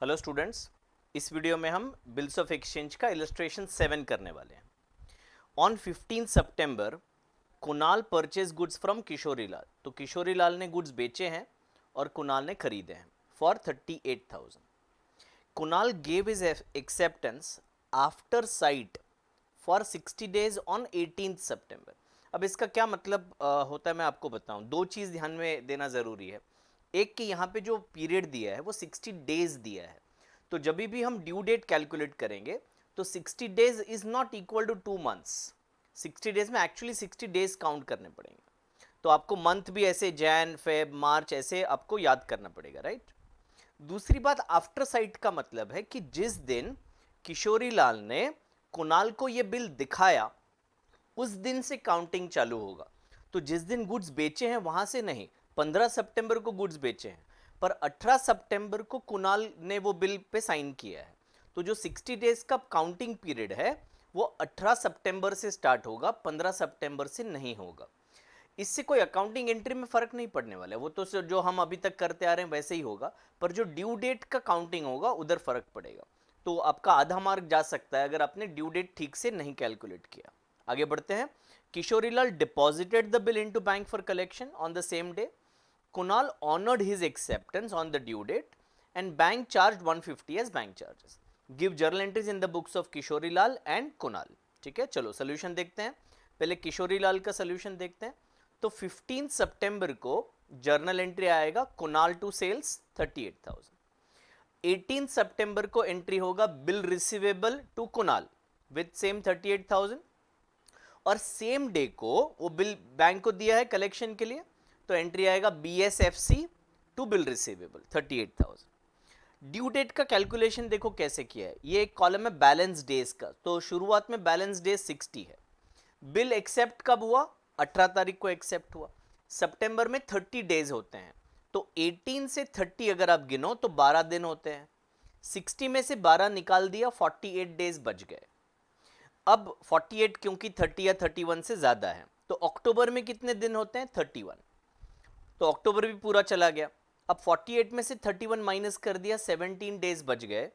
Hello students, इस video में हम बिल्स ऑफ एक्सचेंज का इलस्ट्रेशन 7 करने वाले हैं। On 15 September Kunal purchase goods from Kishorilal. तो किशोरीलाल ने गुड्स बेचे हैं और कुणाल ने खरीदे हैं for 38,000। Kunal gave his acceptance after site for 60 days on 18 सितंबर। अब इसका क्या मतलब होता है मैं आपको बताऊं। दो चीज़ ध्यान में देना ज़रूरी है। एक कि यहाँ पे जो पीरियड दिया है वो 60 डेज दिया है। तो जब भी हम ड्यू डेट कैलकुलेट करेंगे तो 60 days is not equal to 2 months. 60 days में एक्चुअली 60 डेज काउंट करने पड़ेंगे। तो आपको मंथ भी ऐसे जैन फेब मार्च ऐसे आपको याद करना पड़ेगा, राइट। दूसरी बात, आफ्टर साइट का मतलब है कि जिस दिन किशोरीलाल ने कुणाल को ये बिल दिखाया उस दिन से काउंटिंग चालू होगा। तो जिस दिन गुड्स बेचे हैं वहां से नहीं, 15 सितंबर को गुड्स बेचे हैं पर 18 सितंबर को कुणाल ने वो बिल पे साइन किया है। तो जो 60 डेज का काउंटिंग पीरियड है वो 18 सितंबर से स्टार्ट होगा, 15 सितंबर से नहीं होगा। इससे कोई अकाउंटिंग एंट्री में फर्क नहीं पड़ने वाला है, वो तो जो हम अभी तक करते आ रहे हैं वैसे ही होगा, पर जो ड्यू डेट का काउंटिंग होगा उधर फर्क पड़ेगा। तो आपका आधा मार्क जा सकता है अगर आपने ड्यू डेट ठीक से नहीं कैलकुलेट किया। आगे बढ़ते हैं। Kishorilal deposited the bill into bank for collection on the same day. Kunal honoured his acceptance on the due date and bank charge 150 as bank charges. Give journal entries in the books of Kishorilal and Kunal. ठीक है, चलो solution देखते हैं। पहले किशोरीलाल का solution देखते हैं। तो 15 सितंबर को जर्नल एंट्री आएगा कुणाल टू सेल्स 38,000। 18 सितंबर को एंट्री होगा bill receivable to Kunal with same 38,000 और सेम डे को वो बिल बैंक को दिया है कलेक्शन के लिए, तो एंट्री आएगा BSFC to bill receivable 38,000। Due date का कैलकुलेशन देखो कैसे किया है। ये एक कॉलम है बैलेंस डेज का, तो शुरुआत में बैलेंस डेज 60 है। बिल एक्सेप्ट कब हुआ? 18 तारीख को एक्सेप्ट हुआ। सितंबर में 30 डेज होते हैं, तो 18 से 30 अगर आप गिनो तो 12 दिन होते हैं। 60 में से 12 निकाल दिया, 48 डेज बच गए। अब 48 क्योंकि 30 या 31 से ज्यादा है, तो अक्टूबर में कितने दिन होते हैं? 31। तो अक्टूबर भी पूरा चला गया। अब 48 में से 31 माइनस कर दिया, 17 डेज बच गए।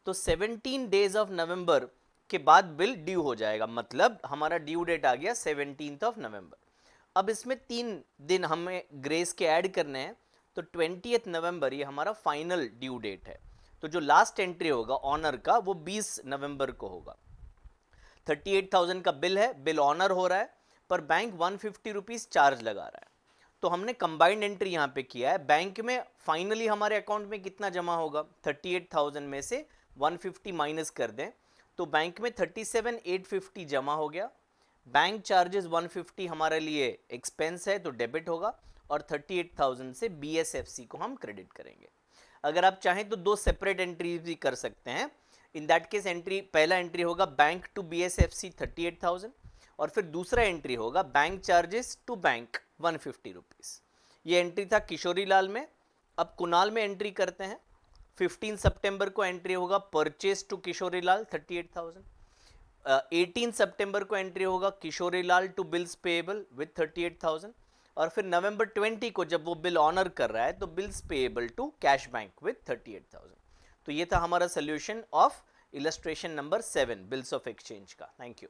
तो 17 डेज ऑफ नवंबर के बाद बिल ड्यू हो जाएगा, मतलब हमारा ड्यू डेट आ गया 17 ऑफ नवंबर। अब इसमें 3 दिन हमें ग्रेस के ऐड करने हैं, तो 20 नवंबर ये हमारा फाइनल ड्यू डेट है। तो जो लास्ट एंट्री होगा ऑनर का वो 20 नवंबर को होगा। 38,000 का बिल है, बिल ऑनर हो रहा है, पर बैंक 150 रुपीज चार्ज लगा रहा है। तो हमने कंबाइंड एंट्री यहाँ पे किया है। बैंक में फाइनली हमारे अकाउंट में कितना जमा होगा? 38,000 में से 150 माइनस कर दें तो बैंक में 37,850 जमा हो गया। बैंक चार्जेस 150 हमारे लिए एक्सपेंस है तो डेबिट होगा, और 38,000 से BSFC को हम क्रेडिट करेंगे। अगर आप चाहें तो दो सेपरेट एंट्री भी कर सकते हैं। इन दैट केस एंट्री, पहला एंट्री होगा बैंक टू BSFC 38,000 और फिर दूसरा एंट्री होगा bank charges to bank 150 rupees. ये एंट्री था किशोरीलाल में। अब कुणाल में एंट्री करते हैं। 15 सितंबर को एंट्री होगा परचेज टू किशोरीलाल 38,000। 18 सितंबर को एंट्री होगा Kishorilal to bills payable with 38,000 और फिर नवंबर 20 को जब वो बिल ऑनर कर रहा है तो bills payable to cash bank with 38,000। तो ये था हमारा solution of illustration number 7 bills of exchange का। Thank you.